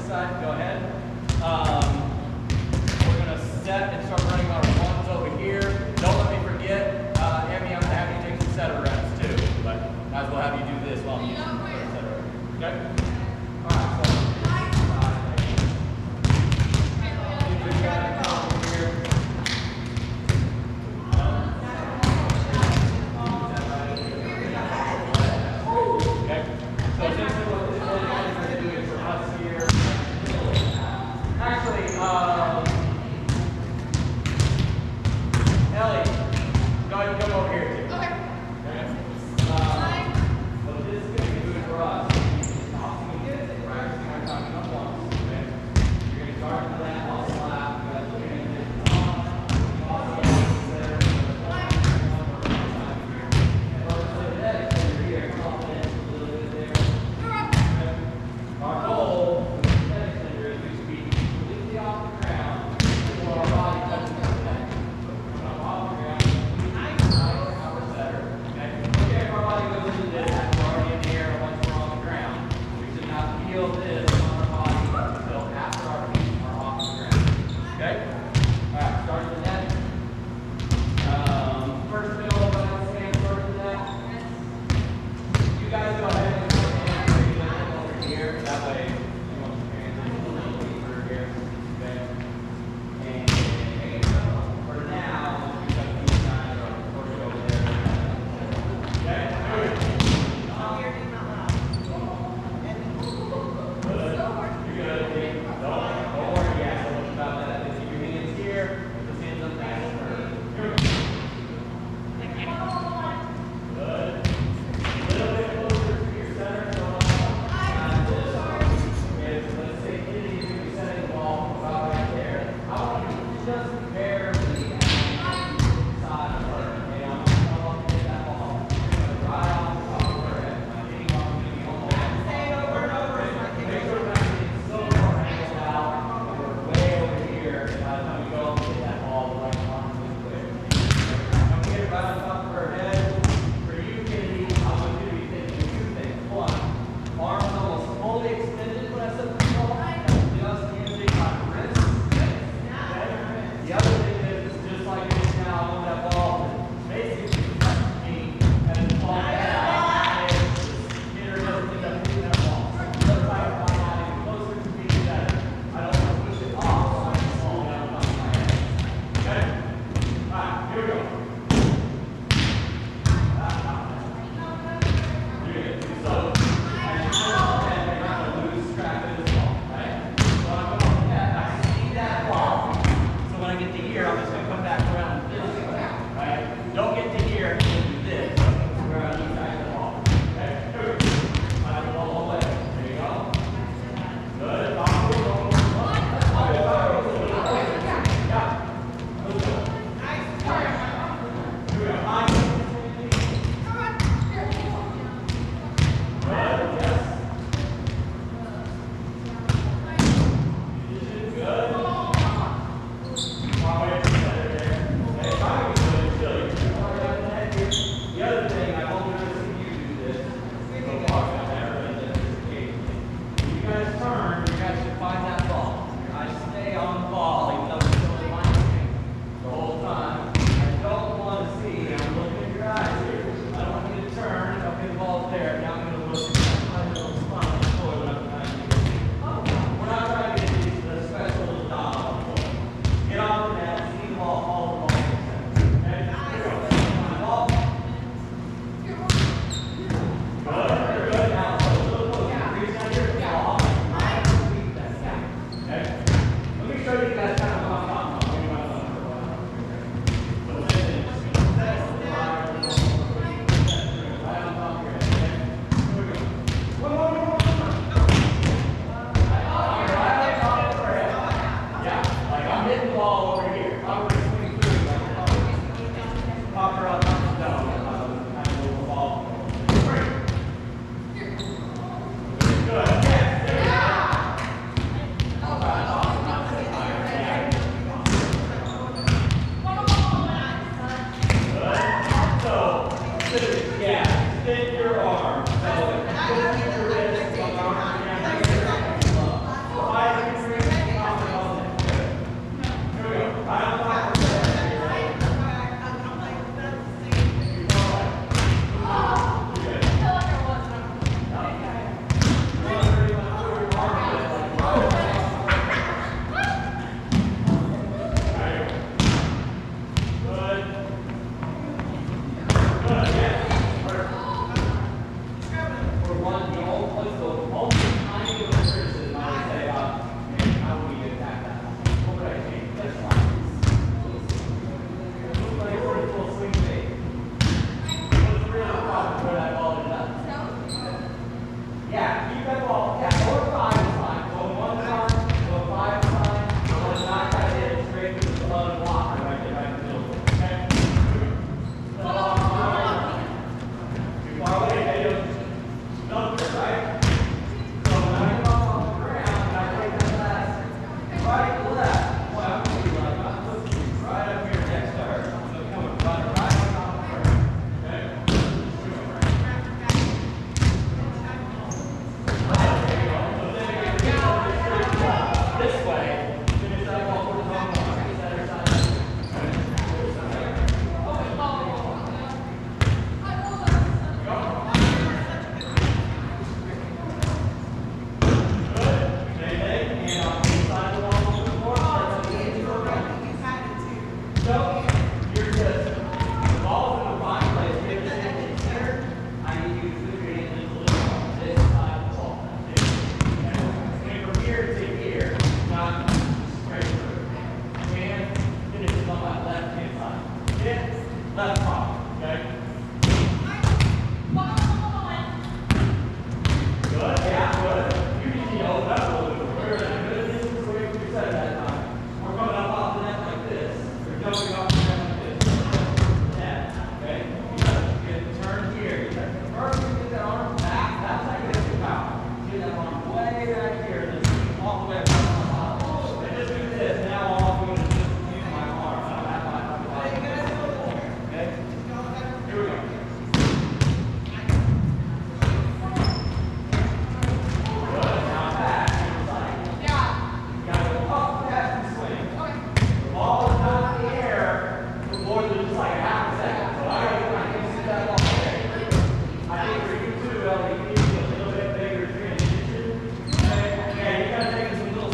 side, go ahead. We're going to set and start running our ones over here. Don't let me forget, Emmy, I'm going to have you take some setter reps too. But might as well have you do this while I'm using the first setter rep. Okay? Alright, so. all the way across my body. And just do this. Now all I'm doing is just use my arms. I don't have my body. Okay? Here we go. Good. Now back. You gotta go up, tap, and swing. The ball is not in the air for more than just like a half a second. So I gotta get my hands to that ball. I think for you too, Ellie, you need to be a little bit bigger transition. Okay? Yeah, you gotta take some little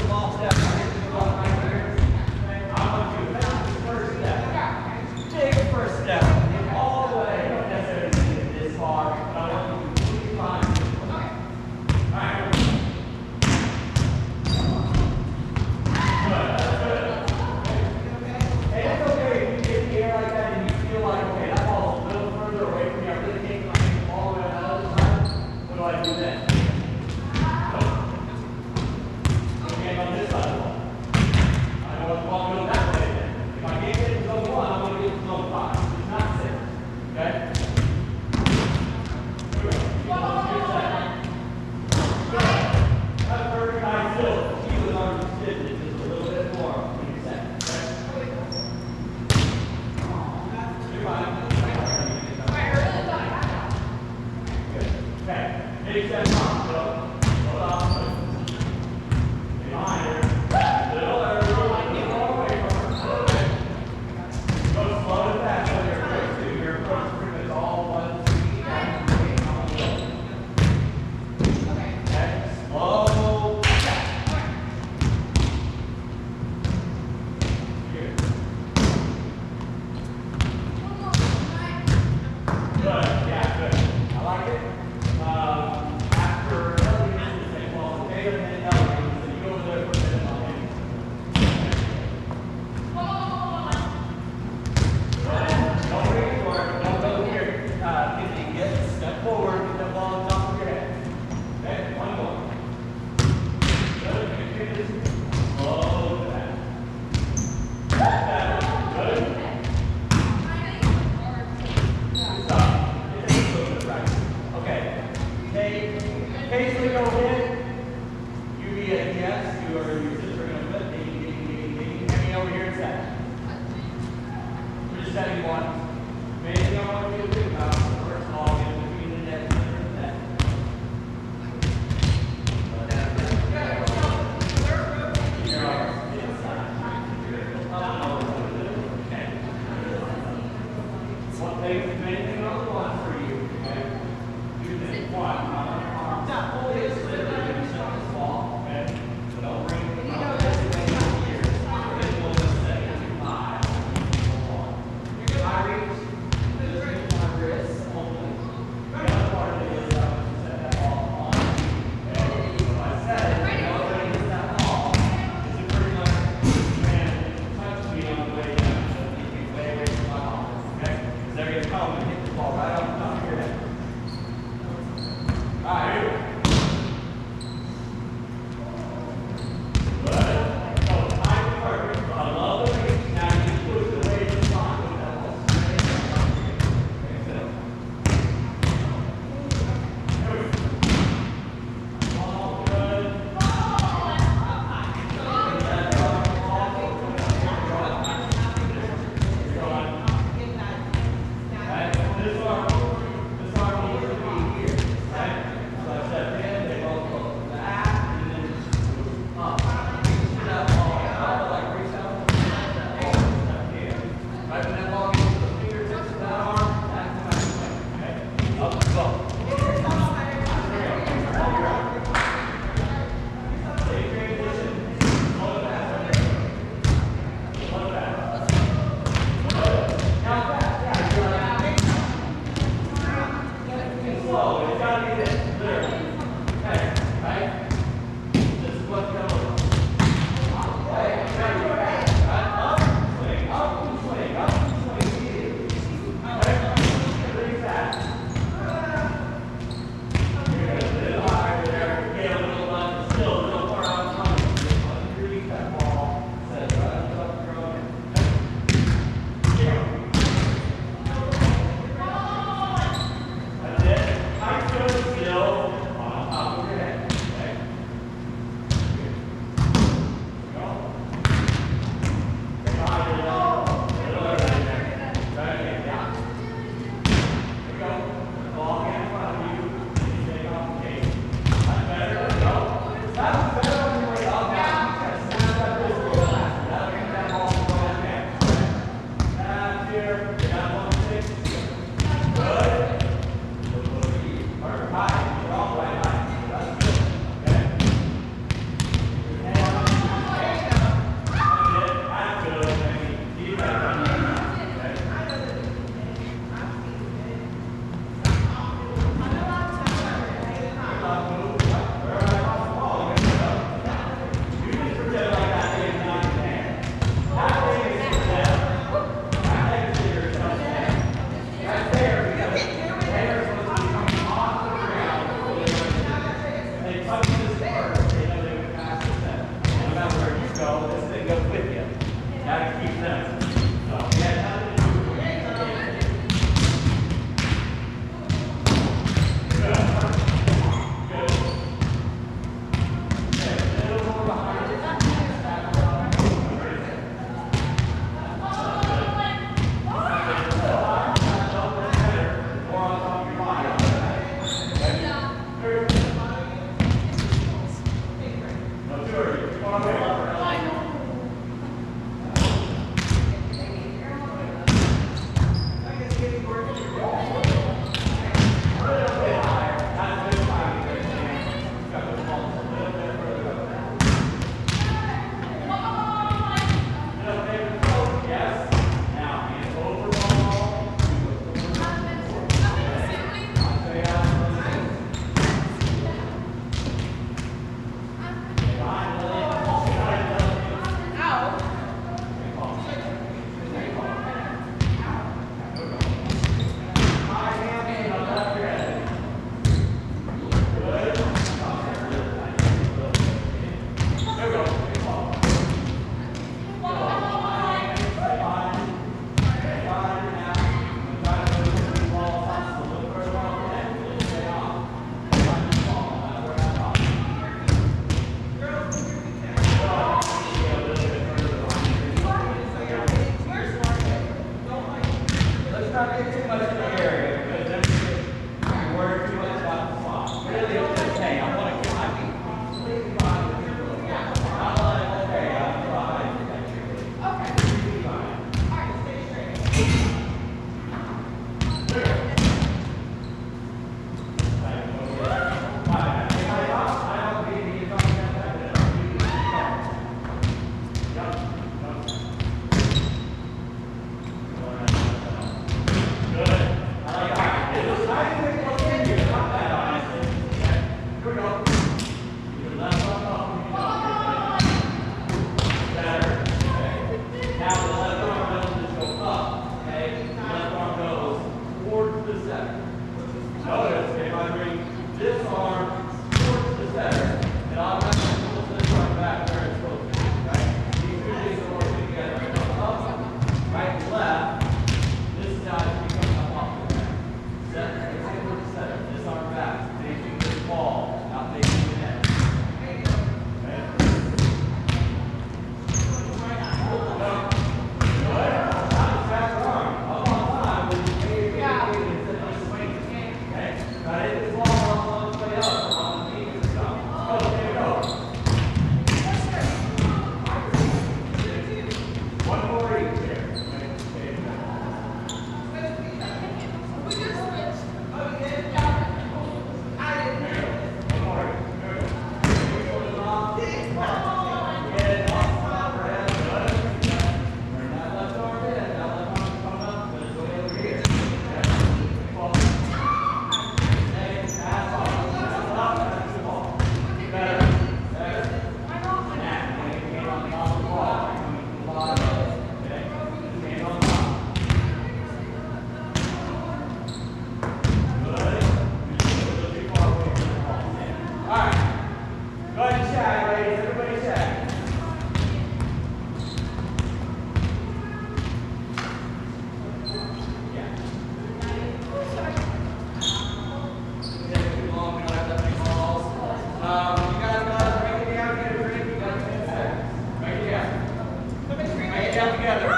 down together.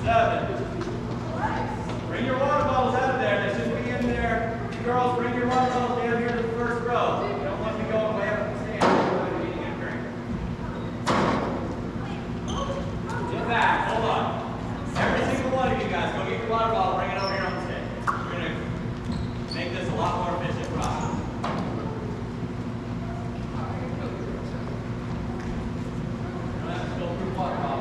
7. Bring your water bottles out of there. They should be in there. Girls, bring your water bottles down here to the first row. You don't want to be going way up in the stand. You're eating a drink. Get back. Hold on. Every single one of you guys, go get your water bottle. Bring it over here on the stage. We're going to make this a lot more efficient process. Let's go through water bottle.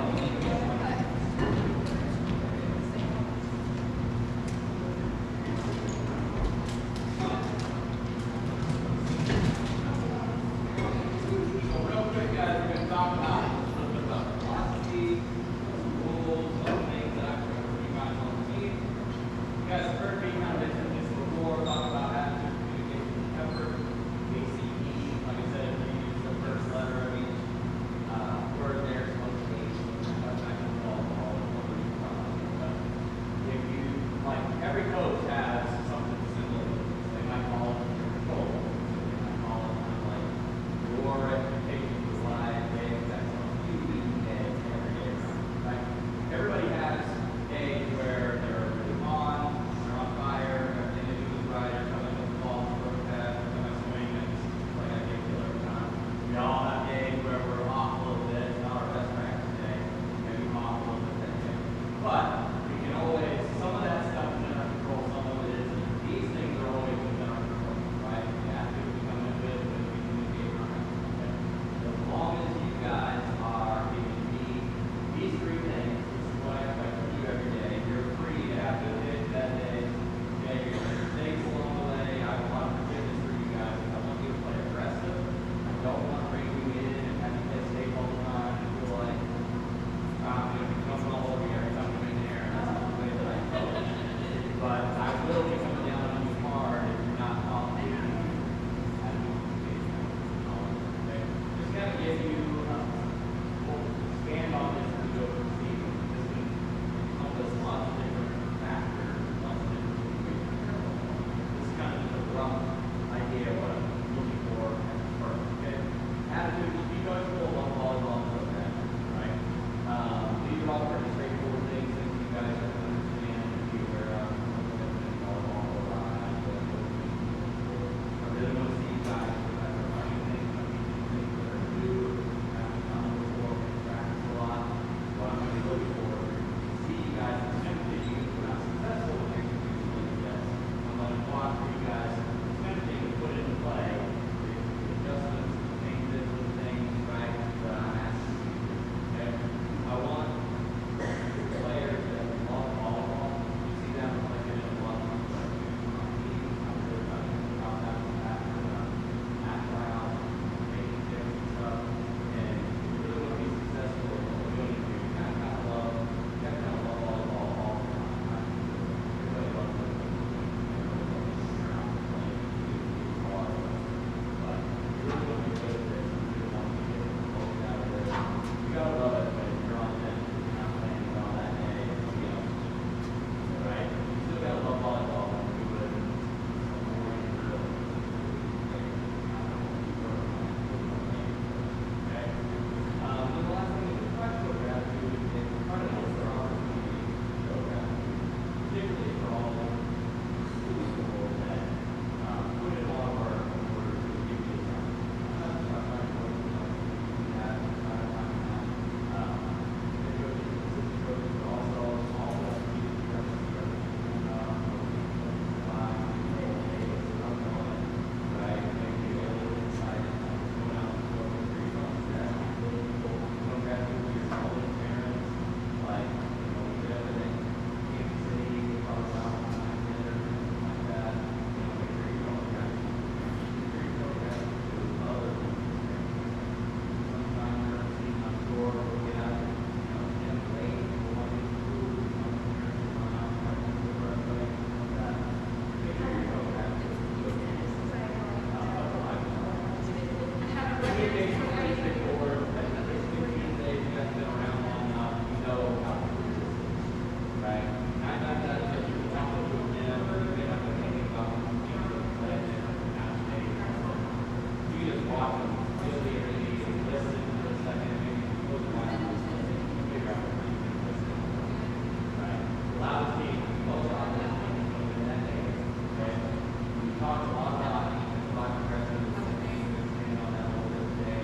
talked a lot about black progressives and on that a little bit today.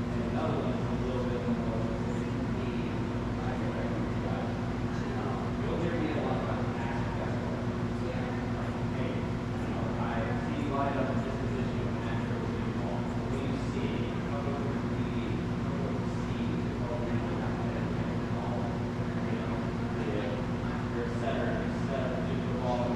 And another one is a little bit more deep. You'll hear me a lot about action basketball. Hey, I see you light up in this position with natural football. When you see, come over to TV, come over to see, come over to all, you know, your setter, set up to the ball.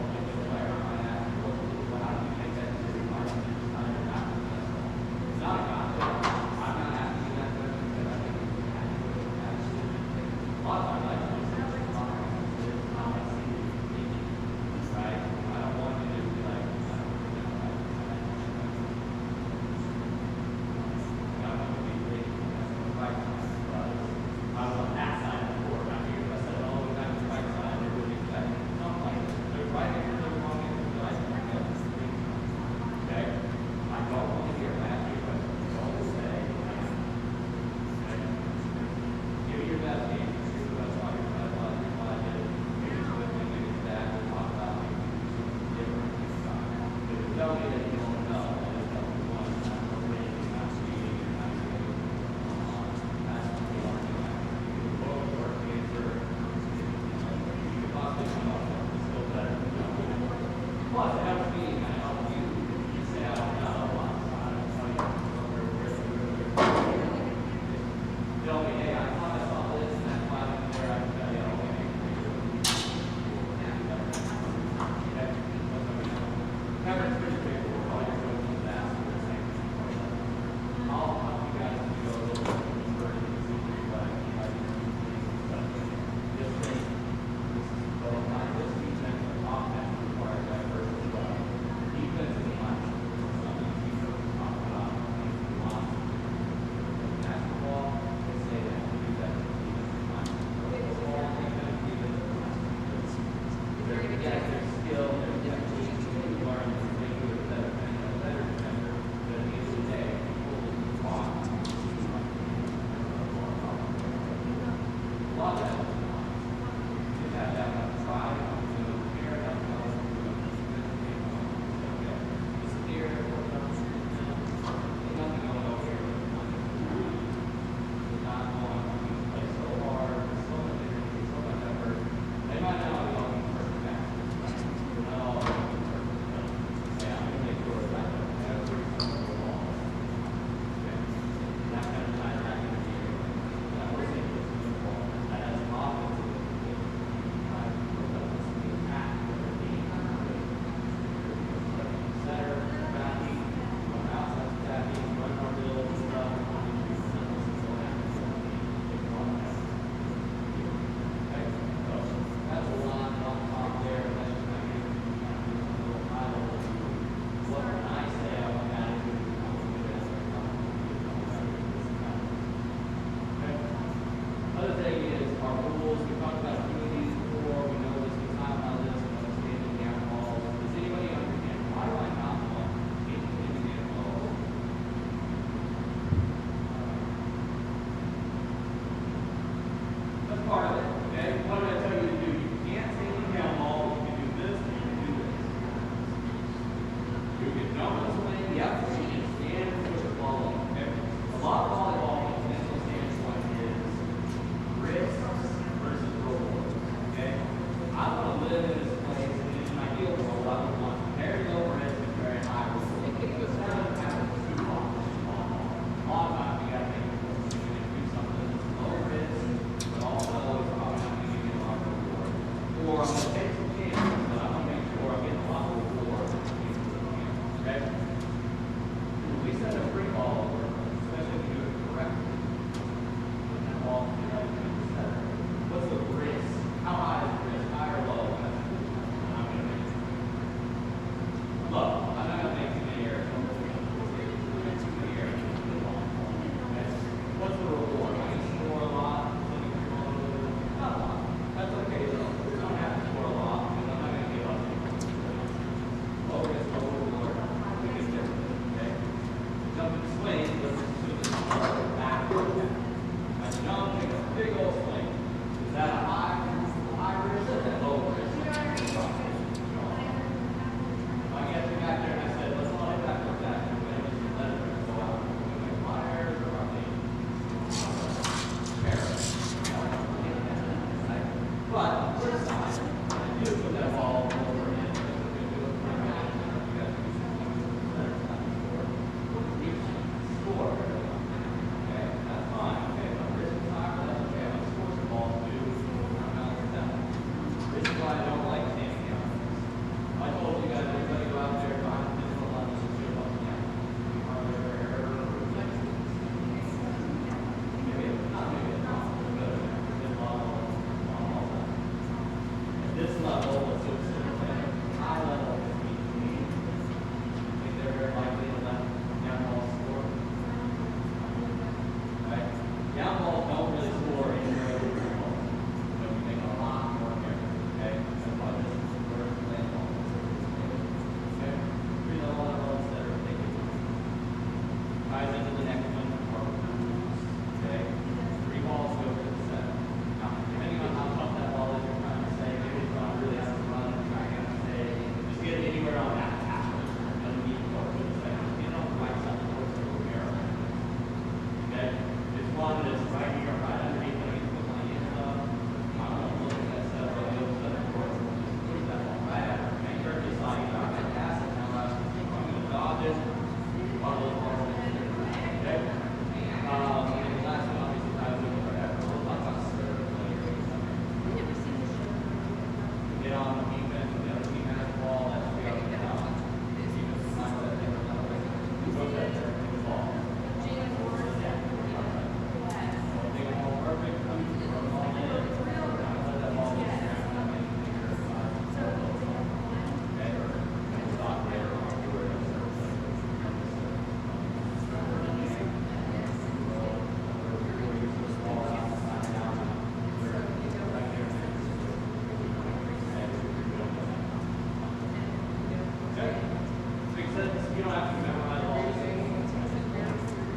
you don't have to memorize all this.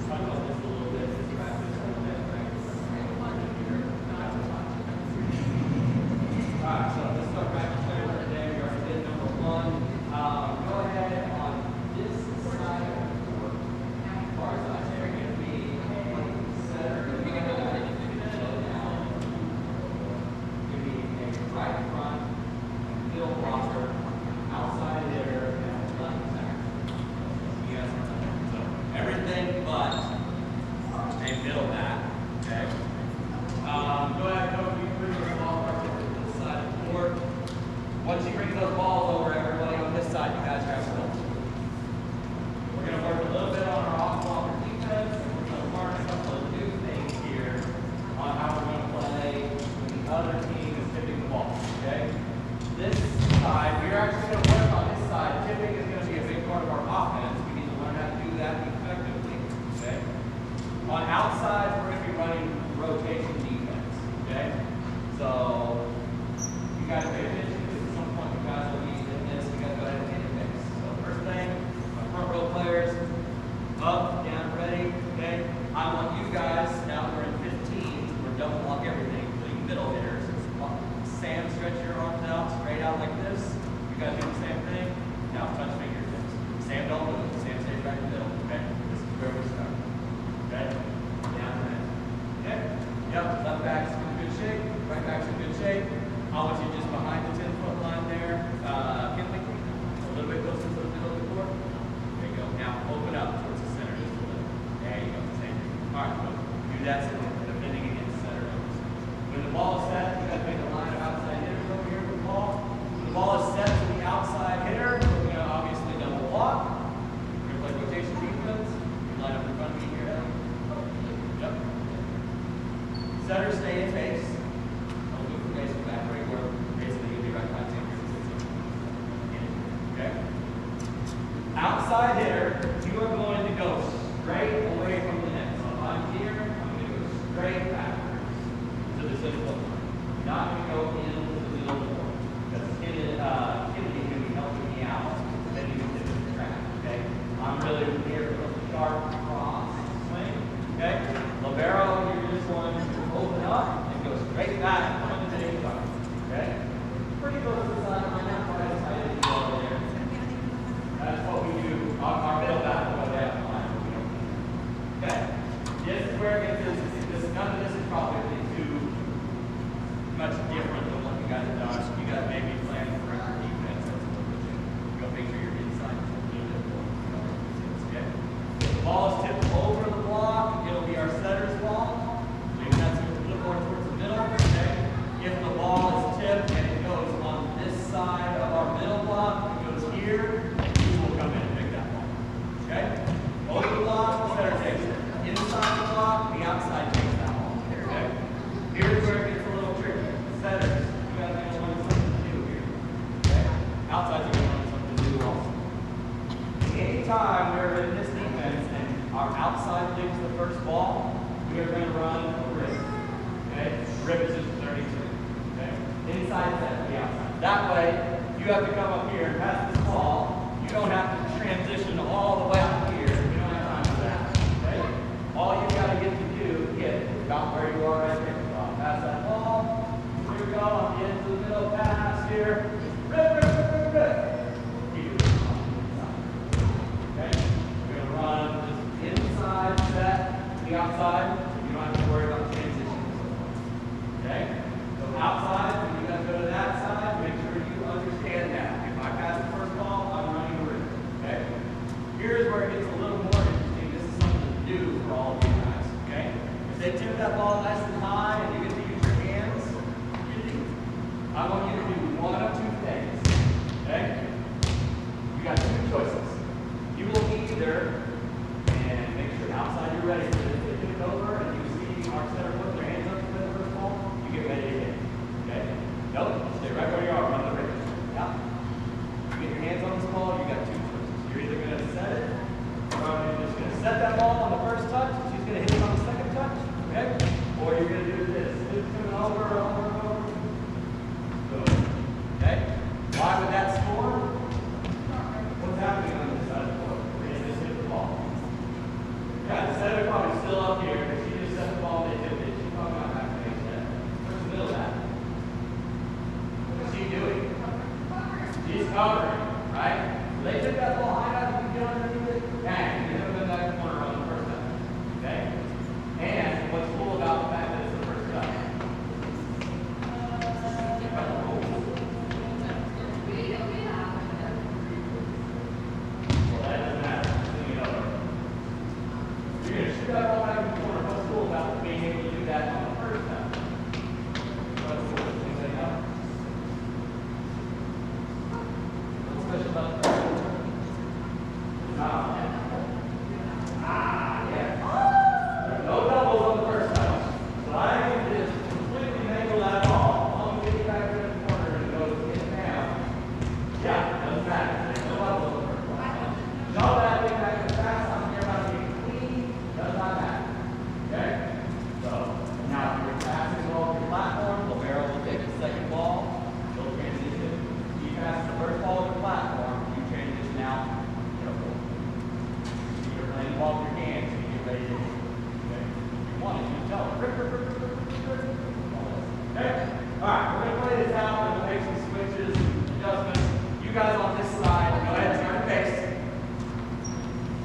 Talk about this a little bit. Just practice a little bit. Alright, so let's start practice for today. We already did number 1. Go ahead on this side of the court. Far side, there's going to be a setter. Going to be a right front, middle blocker, outside there, and left back. Yes. So everything but a middle back. Okay. Go ahead, Coach. You can bring your ball right to this side of the court. Once you bring those balls over, everybody on this side, you guys grab the ball. We're going to work a little bit on our off-ball defense. We're going to learn a couple of new things here on how we're going to play when the other team is tipping the ball. Okay? This side, we're actually going to work on this side. Tipping is going to be a big part of our offense. We need to learn how to do that effectively. Okay? On outside, we're going to be running rotation defense. Okay? So, you guys pay attention because at some point you guys will be in this. You guys go ahead and get it fixed. So, first thing, my front row players, up, down, ready. Okay? I want you guys, now we're in 15, we're double block everything, including middle hitters. Sam, stretch your arms out, straight out like this. You guys do the same thing. Now touch fingertips. Sam, don't move. Sam stays right in the middle. Okay? This is where we start. Okay? Down and in. Okay? Yep. Left back's in good shape. Right back's in good shape. I want you just behind the 10-foot line there. Kinley, a little bit closer to the middle of the court. There you go. Now open up towards the center just a little. There you go. Same thing. All right. Do that so we're defending against the center. When the ball is set, you got to make a line of outside hitters over here with the ball. When the ball is set to the outside hitter, we're going to obviously double block. We're going to play rotation defense. You line up in front of me here. Yep. Setter stay in base. Don't move from base to back right where basically you'll be right behind Sam here. Okay? Outside hitter, you are going to go straight away from the net. So if I'm here, I'm going to go straight back. To the center line. Not going to go into the middle of the court. Because Kennedy can be helping me out. Then you can hit the track. Okay? I'm really here for the sharp cross swing. Okay? Libero, you're just going to open up and go straight back on the hitting guard. Okay? Pretty close to the side. I'm not quite as high as you go over there. That's what we do. Our middle back will go down the line. Okay? This is where it gets this. None of this is probably much different than what you guys have done. You guys may be planning for your defense. That's a little bit different. Go make sure your inside is a little bit more. Okay? If the ball is tipped over the block, it'll be our setter's ball. Maybe that's a little more towards the middle. Okay? If the ball is tipped and it goes on this side of our middle block, it goes here, you will come in and pick that ball. Okay? Over the block, the setter takes it. Inside the block, the outside takes that ball. Okay? Here's where it gets setters, you guys are going to learn something to do here. Okay? Outside, you're going to learn something to do also. Anytime we're in this defense and our outside leaves the first ball, we are going to run a rip. Okay? Rip is just 32. Okay? Inside set to the outside. That way, you have to come up here and pass this ball. You don't have to transition all the way out here. You don't have time for that. Okay? All you got to get to do is get about where you are right there. Pass that ball. Here we go, on the end of the middle pass here. Rip, rip, rip, rip, rip. Okay? We're going to run this inside set to the outside. You don't have to worry about transitions. Okay? So outside, when you guys go to that side, make sure you understand that. If I pass the first ball, I'm running a rip. Okay? Here's where it gets a little more interesting. This is something new for all of you guys. Okay? If they tip that ball nice and high and you get to use your hands, I want you to do one of two covering, right? So they took that ball high enough, you can get underneath it, bang, you hit them in that corner on the first time. Okay? And what's cool about the fact that it's the first time? Well, that doesn't matter. You're going to shoot that ball back in the corner. What's cool about being able to do that on the first time? What's cool? Anybody know? What's special about the first time? Yeah. There's no doubles on the first time. So I can just completely mangle that ball. Long as you get back in the corner and it goes in down. Yeah, doesn't matter. There's no doubles on the first one. No that thing back as fast. I'm here about to get clean. Does not matter. Okay? So now if you're passing the ball to your platform, the barrel will take the second ball. You'll transition. You pass the first ball to the platform, you transition out. You're playing the ball with your hands and you get ready to okay? If you want it, you tell it. Okay? Alright, we're going to play this out. We're going to make some switches, adjustments. You guys on this side, go ahead and turn your face.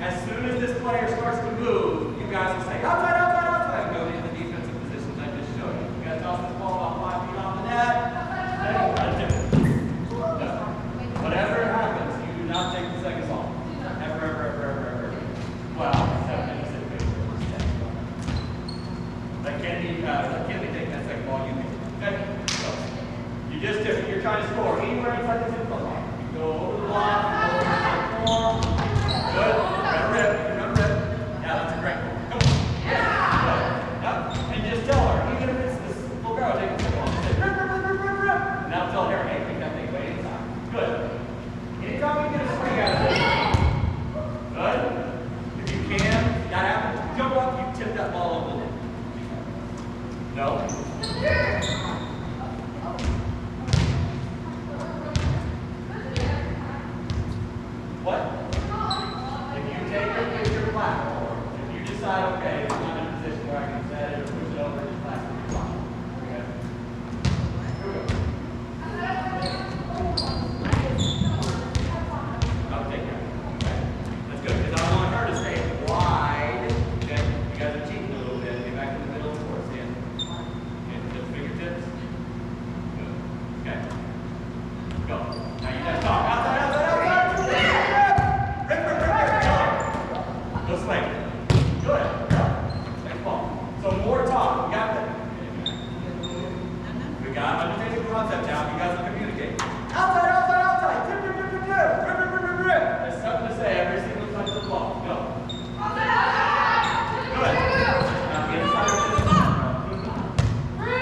As soon as this player starts to move, you guys will say, outside, outside, outside, and go into the defensive positions I just showed you. You guys toss this ball about 5 feet off the net. Whatever happens, you do not take the second ball. Ever, ever, ever, ever, ever. Well, 7 minutes in base. Let Kenny take that second ball, you take it. Okay? So, you just do it. You're trying to score anywhere inside the 10-foot line. You go over the block, go over the platform. Good. Rip. Yeah, that's a great one. Come on. Yeah. Good. Yep. And just tell her, even if it's this little girl taking the second ball, just say, rip. Now tell her, hey, pick that thing way inside. Good. Anytime you get a swing out of this, good. If you can, that happens. Jump up, you tip that ball over the net. No. What? If you take your platform, if you decide, okay, I'm in a position where I can set it or push it over, just platform your platform. Okay? Here we go. I'll take that. Okay? That's good, because I want her to stay wide. Okay? You guys are cheating a little bit. Get back to the middle towards the end. Okay? Just fingertips. Good. Okay? Go. Now you guys talk. Outside. Go swing. Good. Next ball. So more talk. We got that. We got understanding the concept now. You guys will communicate. Outside. Rip. There's something to say every single touch of the ball. Go. Good. Now get inside the 10-foot.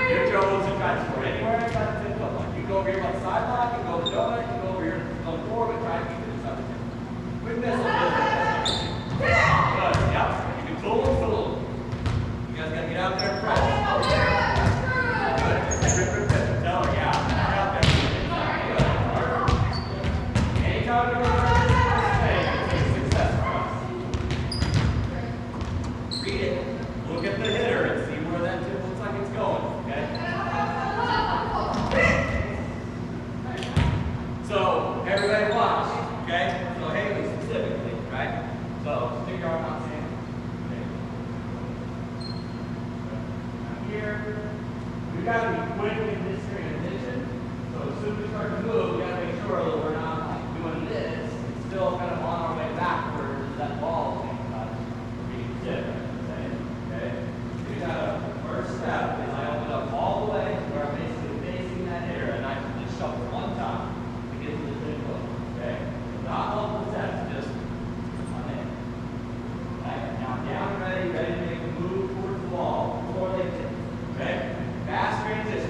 Your Joes and try to score anywhere inside the 10-foot line. You go over here on the sideline, you go over the donut, you go over here on the floor, but try to keep it inside the 10-foot. Quick missile. Good. Yep. You can fool them. You guys got to get out there and press. Good. Rip. Tell her, yeah. Get out there. Good. Anytime you go to it's success for us. Read it. Look at the hitter and see where that tip looks like it's going. Okay? So, everybody watch. Okay? So, Haley specifically, right? So, stick your arm out, Sam. Okay. Here. We've got to be quick in this transition. So, as soon as we start to move, we got to make sure that we're not like doing this. It's still kind of on our way backwards. That ball thing about being different. Okay? So, we got a first step is I open up all the way to where I'm basically facing that hitter, and I can just shuffle one time to get to the 10-foot. Okay? Not multiple steps, just one in. Okay? Now down ready to make a move towards the ball before they tip. Okay? Fast transition.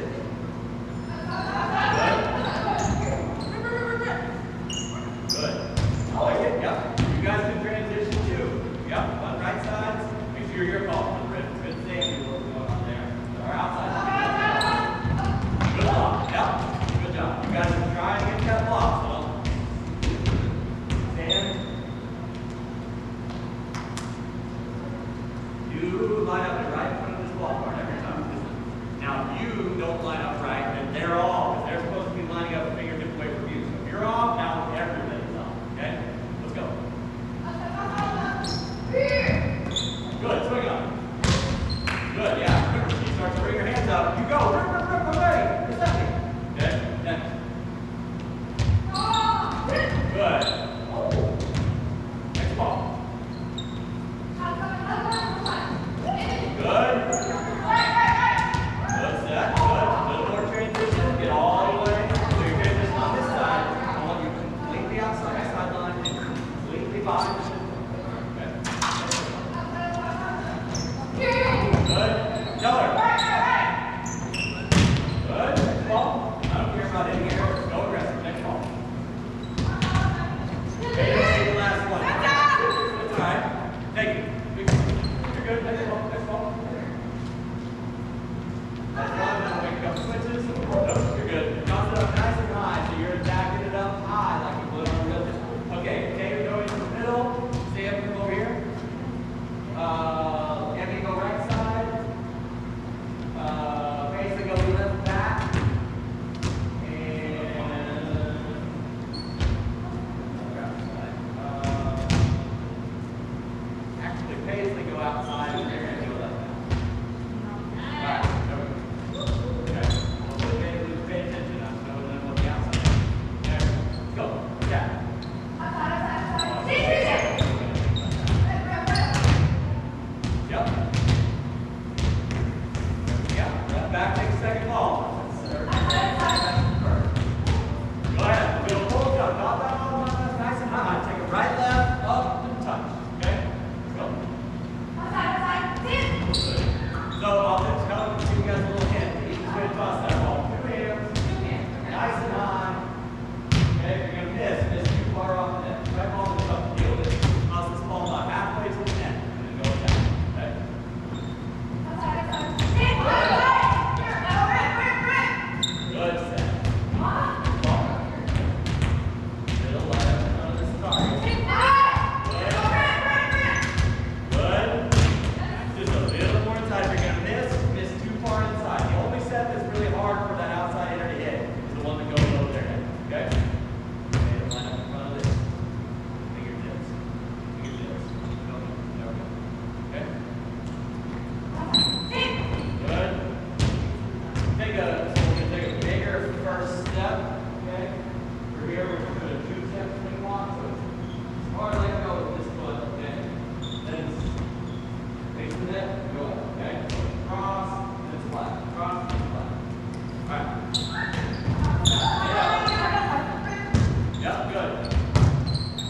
good.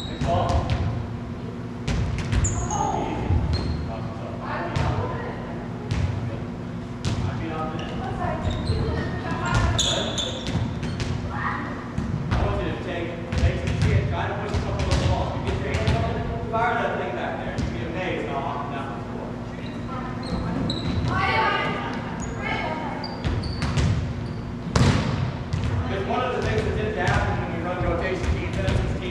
Next ball. Fire that thing back there. You'd be amazed how often that will score. Because one of the things that tends to happen when we run rotation defense is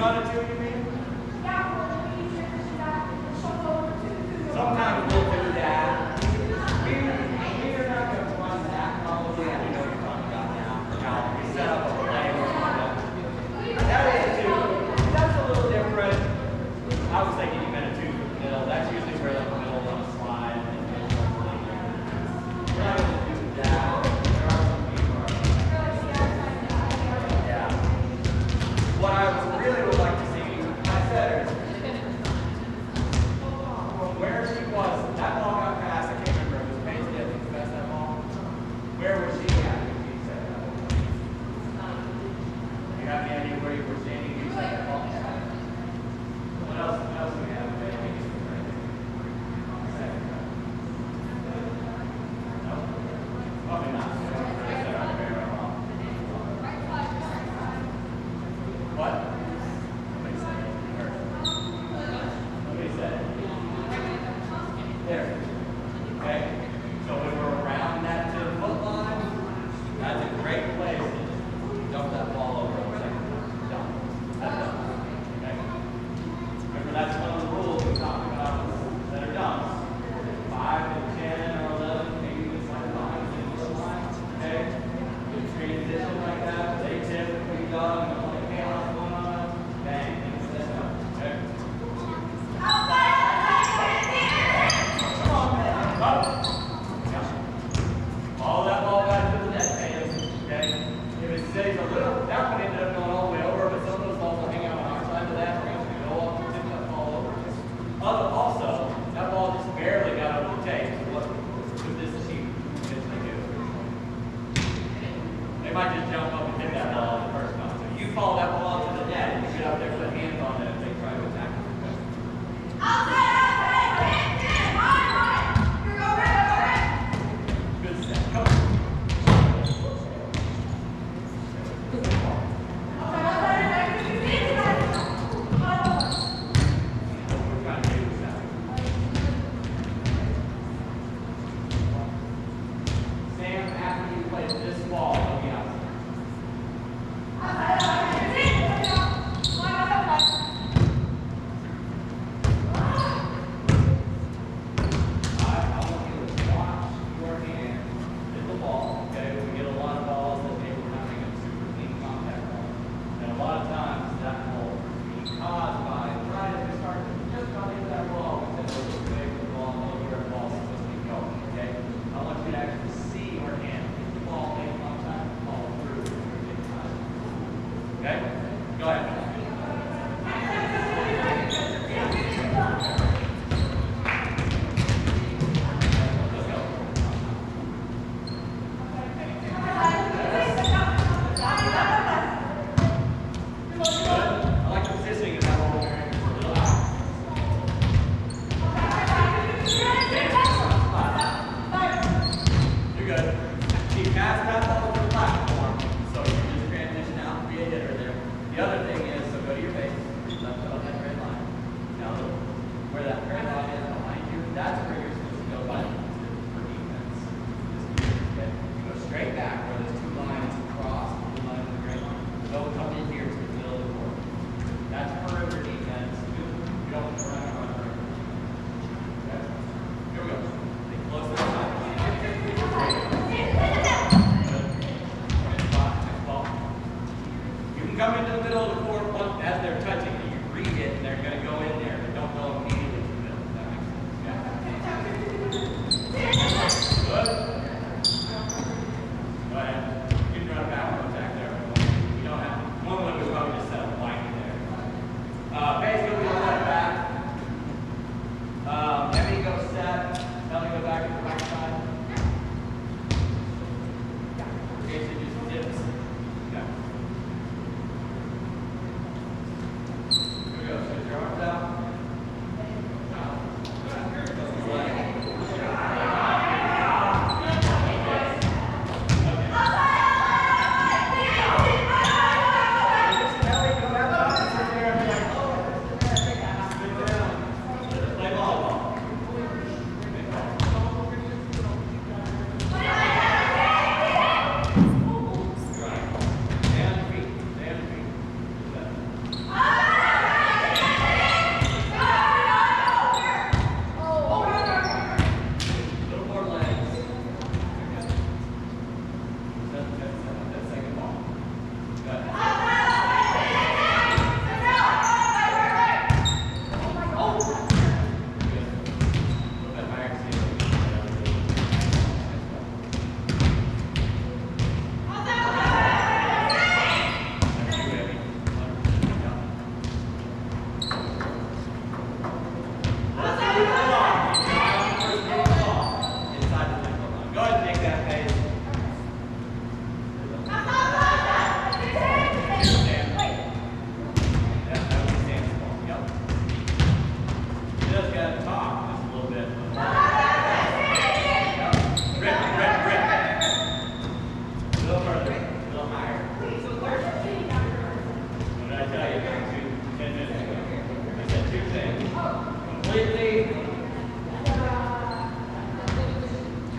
run a two, you mean? Sometimes we'll do that. We are not going to run that probably. I know what you're talking about now. Now, we set up a play or something. That is a two. That's a little different. I was thinking you meant a two for the middle. That's usually where the middle on a slide. We're not going to do that. There are some people. Yeah. What I really would like to see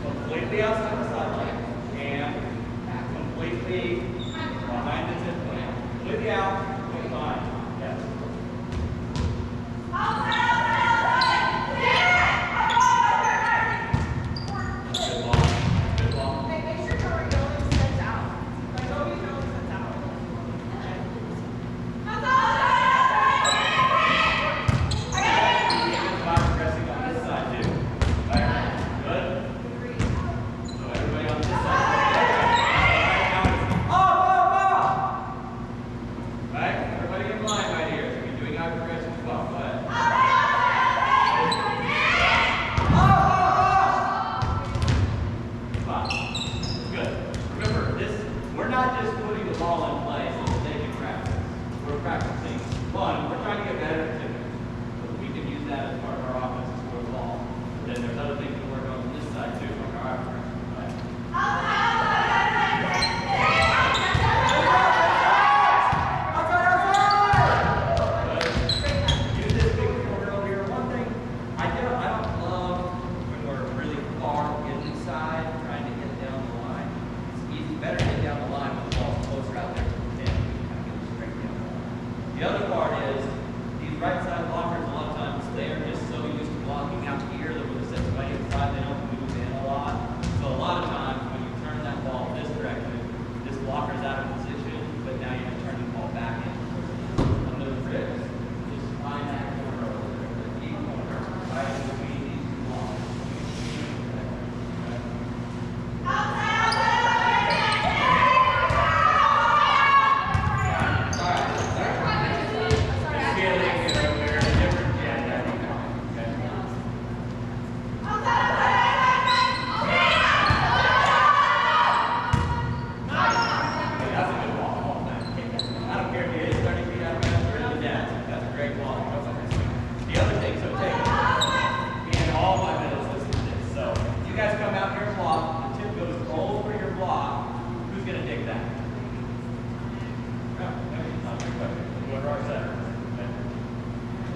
Completely outside the sideline and completely behind the tip point. Completely out, completely behind. Yes. Good ball. Good ball. Make sure your nose sets out. Like always nose sets out. Pressing on this side too. Right. Good. So everybody on this side. Right? Everybody in line right here. So you're doing our progression as well. Go ahead. Wow. Good. Remember, we're not just putting the ball in play so that they can practice. We're practicing. One, we're trying to get better at tipping. So we can use that as part of our offense to score the ball. But then there's other things to work on this side too, like our progression. Right? Use this big corner over here. One thing, I don't love when we're really far inside trying to get down the line. It's easy, better to get down the line when the ball's closer out there to the pin. We can kind of get it straight down the line. The other part is these right side blockers, a lot of times they are just so used to blocking out here that when it sets right inside, they don't move in a lot. So a lot of times when you turn that ball this direction, this blocker's out of position, but now you're turning the ball back in. Under the ribs, just find that corner over there, the deep corner, right in between these two blocks.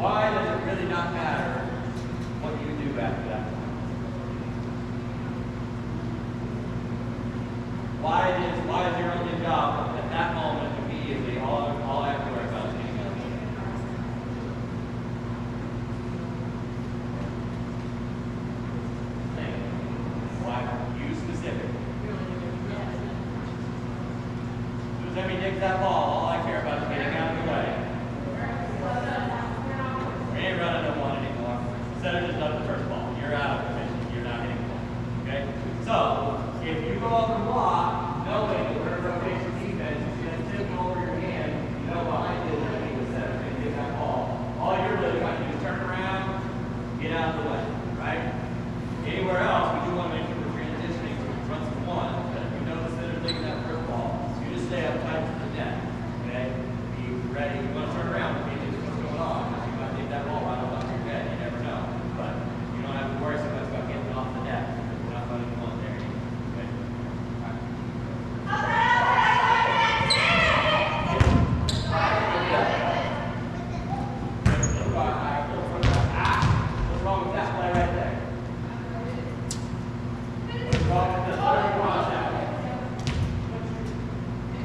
Why does it really not matter what you do after that? Why is your only job at that moment immediately all I have to worry about is getting out? Why you specifically? As soon as Emmy digs that ball, all I care about is getting out of the way. We ain't running no one anymore. Center just does the first ball. You're out of position. You're not hitting the ball. Okay? So, if you go up and block, knowing that we're in rotation defense, you see that tip over your hand, you know behind you is going to be the center. You're going to get that ball. All you're really going to do is turn around, get out of the way. Right? Anywhere else, we do want to make sure we're transitioning from front to one. But if you know the center's taking that first ball, so you just stay up tight to the net. Okay? Be ready. You want to turn around. What's going on? You might take that ball right off your head. You never know. But you don't have to worry so much about getting off the net. We're not running one there. Okay? All right. What's wrong with that play right there? What's wrong with this?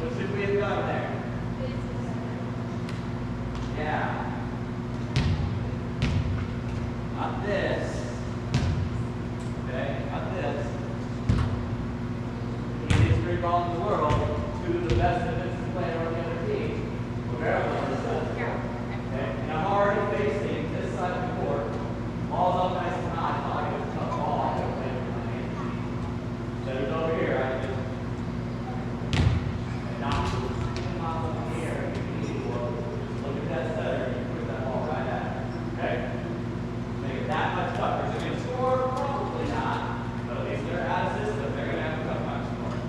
What should we have done there? Yeah. Not this. Okay, not this. The easiest free ball in the world to the best defensive player on the other team. Rivera on this side. Okay, and I'm already facing this side of the court. Ball's up nice and high. It's not like it's a tough ball. I can play with my hands. Set it over here. I just knock over here. Look at that setter. You put that ball right at it. Okay? Make it that much tougher. So you score? Probably not. But at least they're out of system. They're going to have a tough time scoring.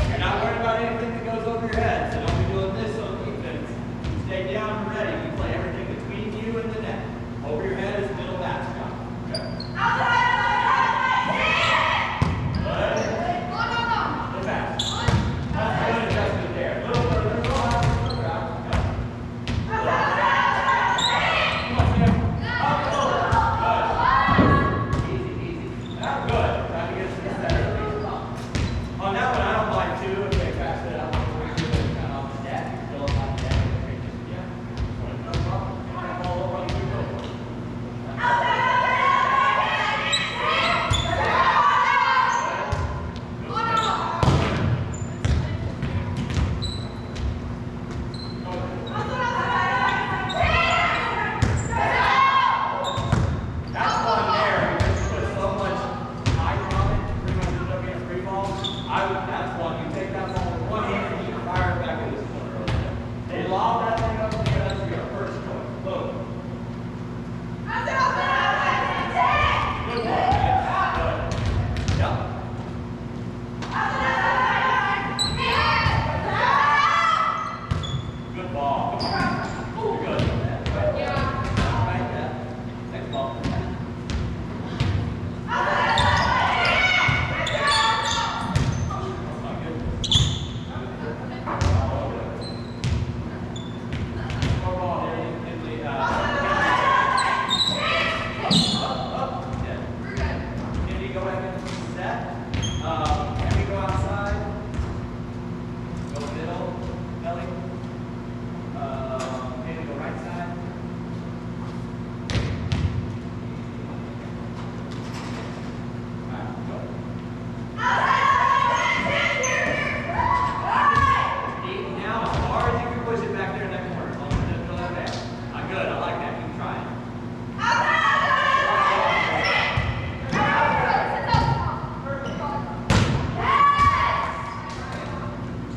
You're not worried about anything that goes over your head. So don't be doing this on defense. You stay down and ready. You play everything between you and the net. Over your head is middle basketball. Okay? Good. Little fast. That's a good adjustment there. A little further.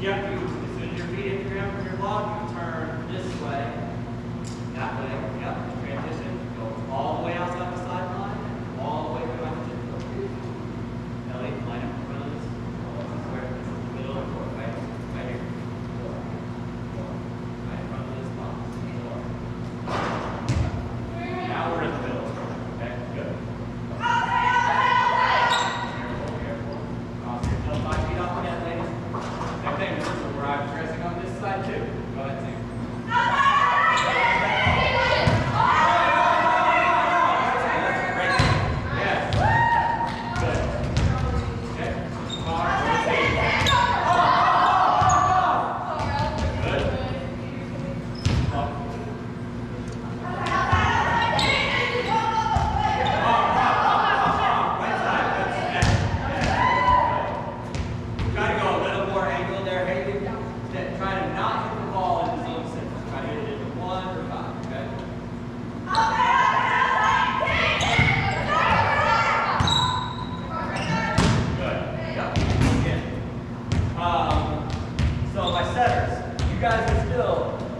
Yep, as soon as your feet hit the ground from your block, you turn this way, that way, yep, transition, go all the way outside the sideline, all the way back to the field. Ellie, line up in front of this. This is where, this is the middle of the court, right? Right here. Right in front of this box. Now we're in the middle. Okay, good. Careful, careful. Cross your still 5 feet off the net, ladies. Same thing, this is where I'm pressing on this side too. Go ahead, Sam. So my setters, you guys are still,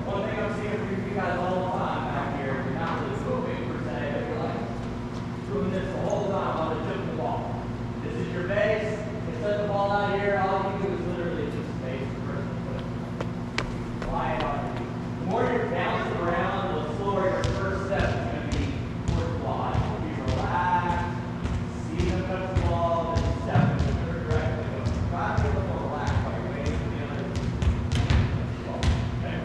one thing I'm seeing from you guys all the time back here, you're not really moving per se, but you're like doing this the whole time while they're tipping the ball. This is your base, you set the ball out here, all you do is literally just base the person foot. Fly it on your feet. The more you're bouncing around, the slower your first step is going to be towards fly. You relax, see them touch the ball, then step in the other direction. Try to be a little more relaxed while you're waiting for the other. Okay?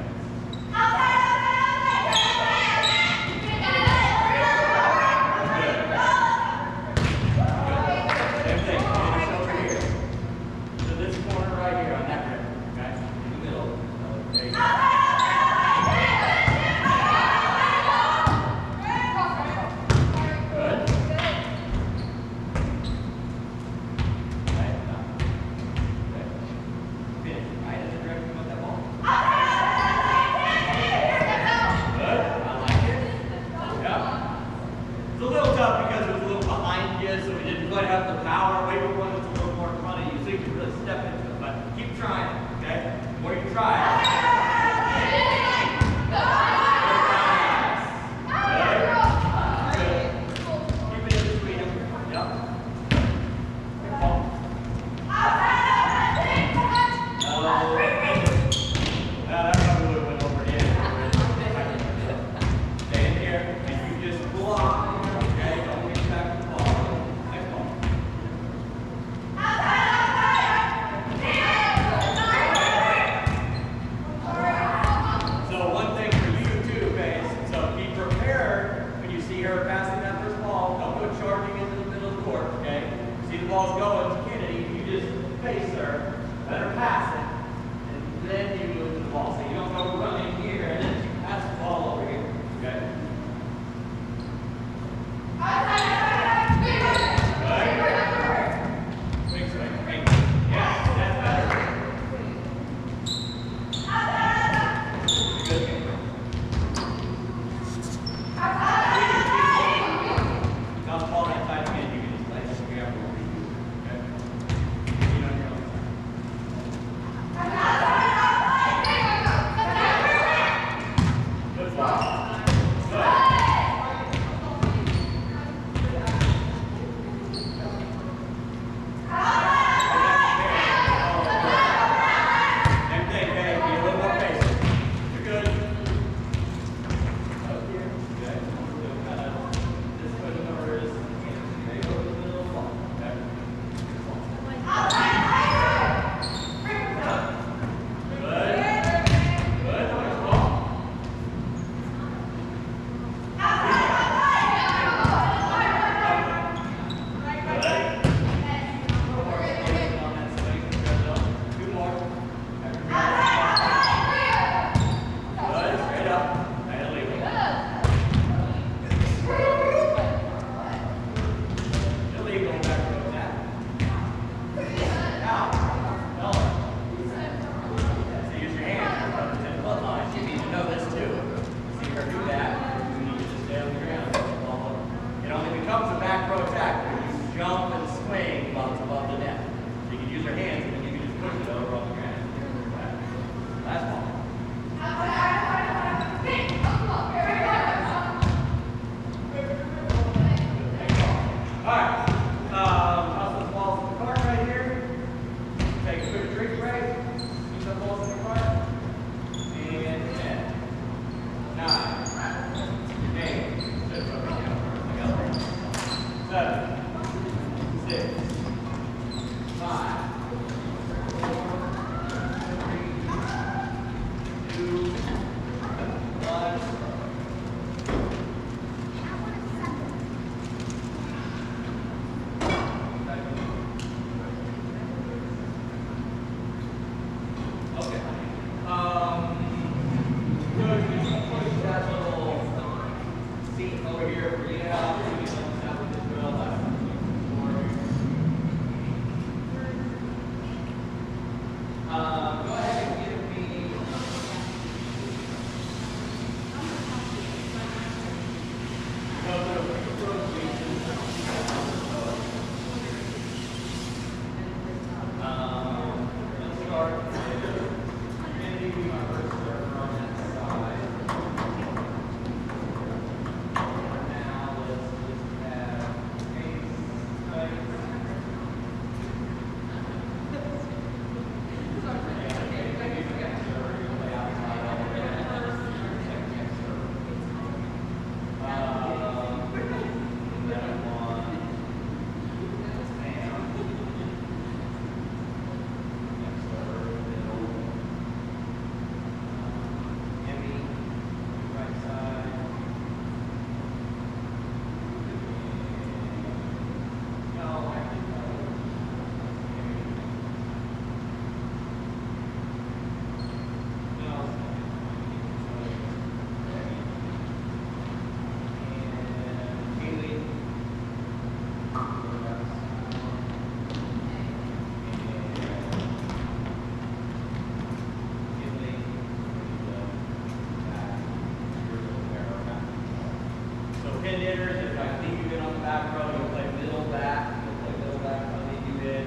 Pin hitters, if I leave you in on the back row, you'll play middle back. You'll play middle back. If I leave you in,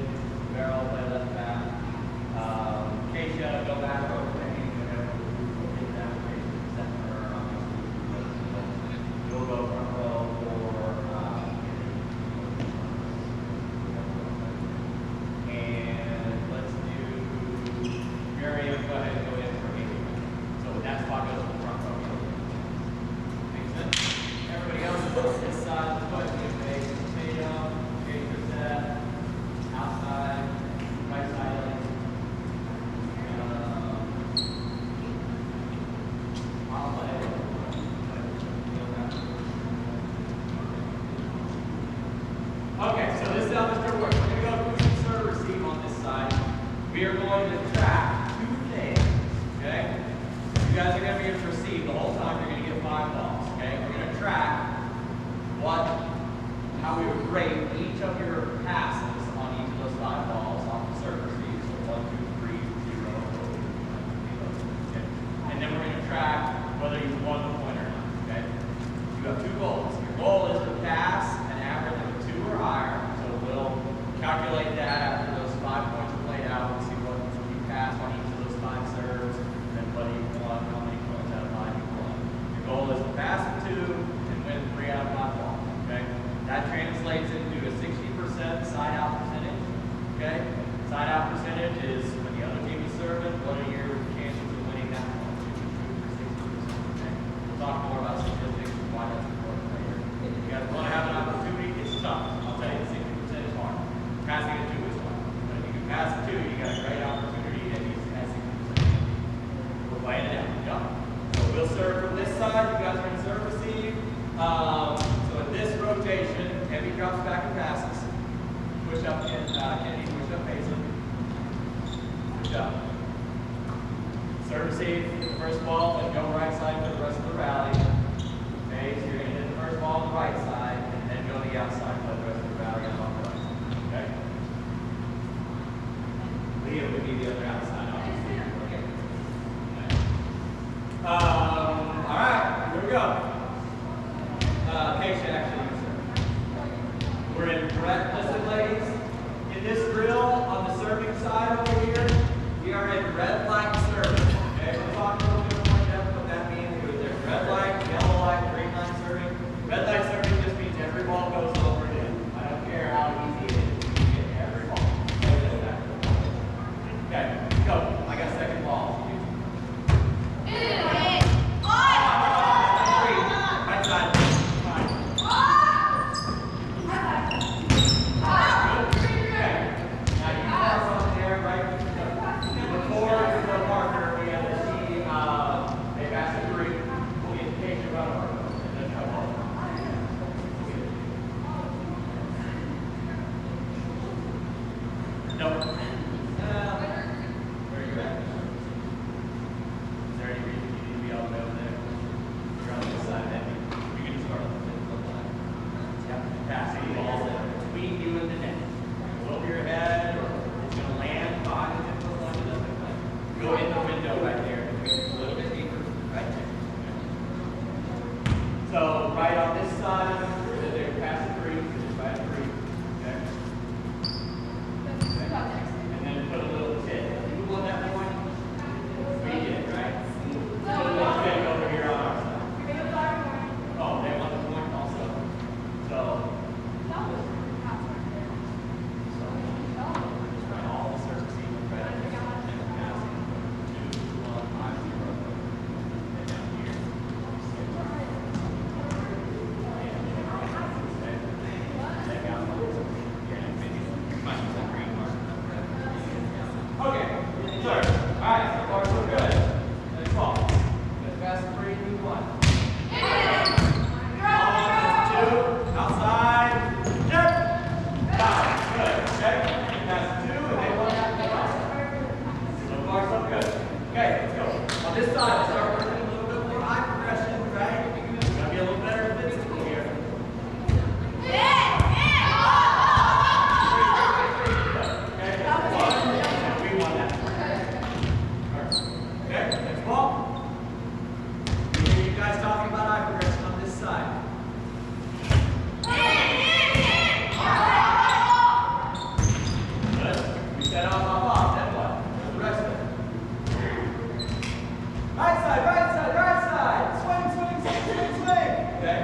Barrel will play left back. Keisha, go back row, play get that center. You'll go front row for and let's do Miriam. Go ahead and go in for me. So that spot goes to the front row. Makes sense? Everybody else, this side, let's go ahead and get a base potato, gauge set, outside, right side leg. I'll play. Okay, so this is how this drill works. We're going to go through some serve receive on this side. We are going to track two things, okay? You guys are going to be able to receive the whole time. You're going to get 5 balls, okay? We're going to track how we would rate each of your passes on each of those 5 balls off the serve receive. So 1, 2, 3, 0, 0, okay? And then we're going to track whether you won the point or not, okay? You have 2 goals. Your goal is to pass an average of 2 or higher. So we'll calculate that after those 5 points are played out. We'll see what you passed on each of those 5 serves, and whether you won, how many points out of 5 you won. Your goal is to pass 2 and win 3 out of 5 balls, okay? That translates into a 60% side out percentage, okay? Side out percentage is when the other team is serving, what are your chances of winning that one? 60%, okay? We'll talk more about statistics and why that's important later. If you guys want to have an opportunity, it's tough. I'll tell you, 60% is hard. Passing a 2 is hard. But if you can pass a 2, you got a great opportunity at least at 60%. We're playing it out. Yep. So we'll serve from this side. You guys are going to serve receive. So in this rotation, Heavy drops back and passes. Push up Kennedy, push up Paisley. Good job. Serve receive for the first ball, then go right side for the rest of the rally. Okay, so you're going to hit the first ball on the right side, and then go to the outside for the rest of the rally on the right side. Okay? Leah would be the other outside, obviously. Okay. All right, here we go. Keisha actually. We're in red, listen ladies, in this drill on the serving side over here, we are in red light serving. Okay, we'll talk a little bit more in depth what that means. There's red light, yellow light, green light serving. Red light serving just means every ball goes over it in. I don't care how easy it is, you can get every ball. Okay, go. I got second ball. Right side. So right on this side, they're past 3, just by 3. Okay. And then put a little tip. If you want that point, Okay, let's go. On this side, let's start working a little bit more high progression, right? Gotta be a little better physical here. Okay, one, we won that. Okay, next ball. We hear you guys talking about eye progression on this side. Good. We set off, then what? The rest of it. Right side, right side, right side. Swing, swing, swing, swing, swing. Okay.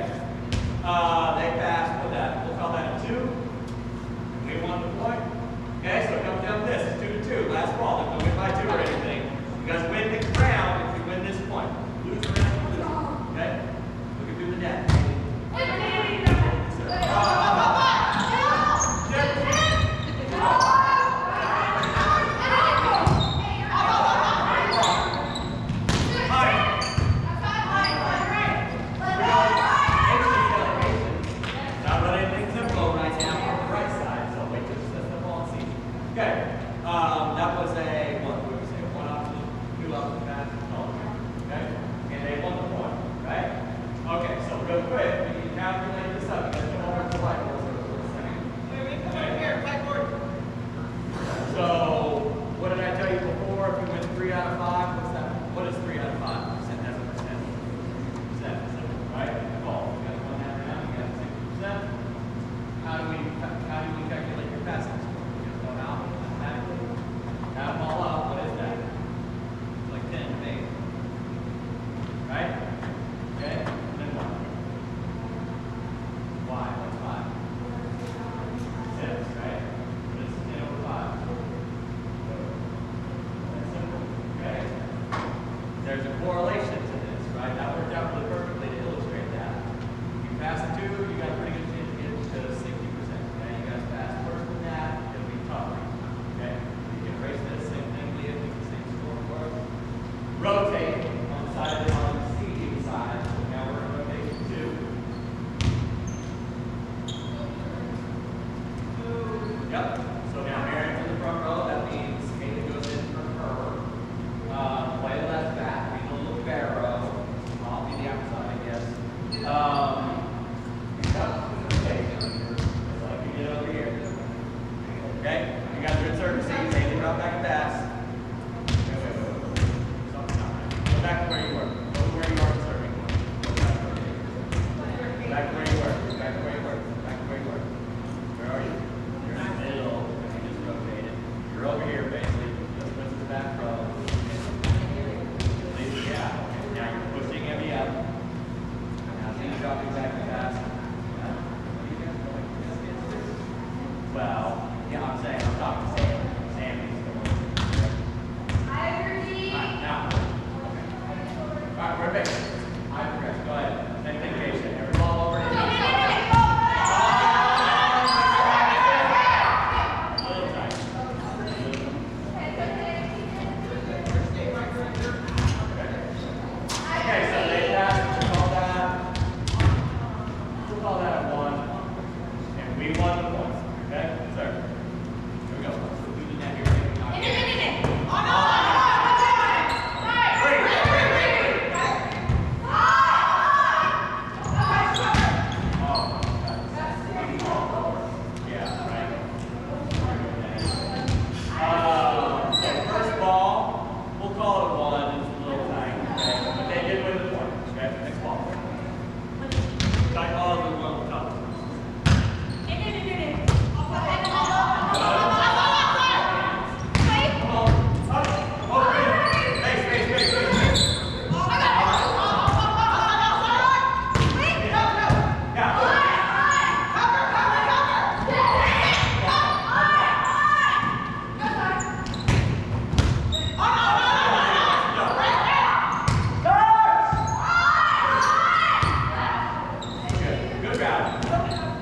They passed with that. We'll call that a 2. And we won the point. Okay, so it comes down to this. It's 2-2. Last ball. Don't win by 2 or anything. You guys win the round if you win this point. Lose the round, you lose. Okay? We can do the net. That was a, what would we say, 1 off the 2 off the bat, okay? And they won the point, right? Okay, so real quick, we can calculate this up. You guys come over to the whiteboard for a second. So, what did I tell you before? If you win 3 out of 5, what's that? What is 3 out of 5? Percent as a percentage. Percent, right? Ball. You got to run that around, you got 60%. How do we calculate your passing score? You just go out automatically. Add them all up, what is that? It's like 10 maybe. Right? Okay? And then what? Why? What's 5? 6, right? What is 10 over 5? That's simple. Okay? There's a correlation to this, right? That worked out really perfectly to illustrate that. If you pass a 2, you got a pretty good chance to get to 60%. Okay? You guys pass worse than that, it'll be tougher. Okay? Erase this, same thing, Leah, do the same scoreboard. Rotate on the side of the seating side. So now we're in rotation 2. Yep. So now Mary's in the front row. That means Kaylee goes in for her. Play left back. Be a little libero. I'll be the outside, I guess. Okay. So like you get over here. Okay. You guys are in certain seats. Drop back and pass. Wait. Something's not right. Go back to where you were. Go to where you are serving. Go back to where you were. Back to where you were. Back to where you were. Where are you? You're in the middle. You just rotated. You're over here, basically. Just went to the back row. Yeah. Okay. Now you're pushing Emmy up. Now she's dropping back and pass. Well, yeah, I'm saying, I'm talking to Sam. Alright, we're back. I progress. Go ahead. Same thing, patient. Every ball over to you. A little tight. Okay, so they passed. We'll call that a 1. And we won the points. Okay? Yes, sir. Here we go. We'll do the net here. Good job.